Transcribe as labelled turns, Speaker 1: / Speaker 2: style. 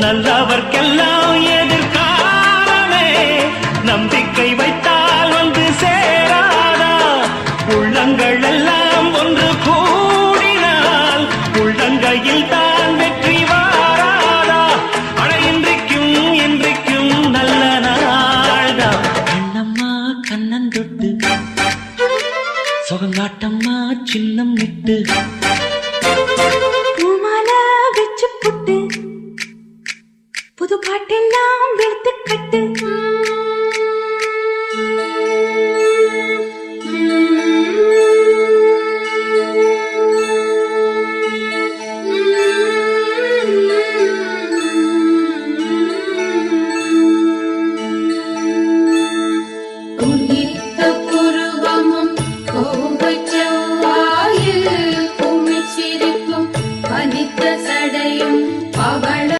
Speaker 1: நல்லவர்க்கெல்லாம் எதிர்காலமே நம்பிக்கை வைத்தால் வந்து சேராதா உள்ளங்கள் எல்லாம் ஒன்று கூடினால் உள்ளங்கையில் தான் வெற்றி வாராதா அட இன்றைக்கும் இன்றைக்கும் நல்ல நாள்தான் கண்ணம்மா கண்ணன் தொட்டு சுகங்காட்டம்மா சின்னம் விட்டு
Speaker 2: பூமாலை வச்சு புட்டு புது பாட்டெல்லாம் வெளுத்து கட்டு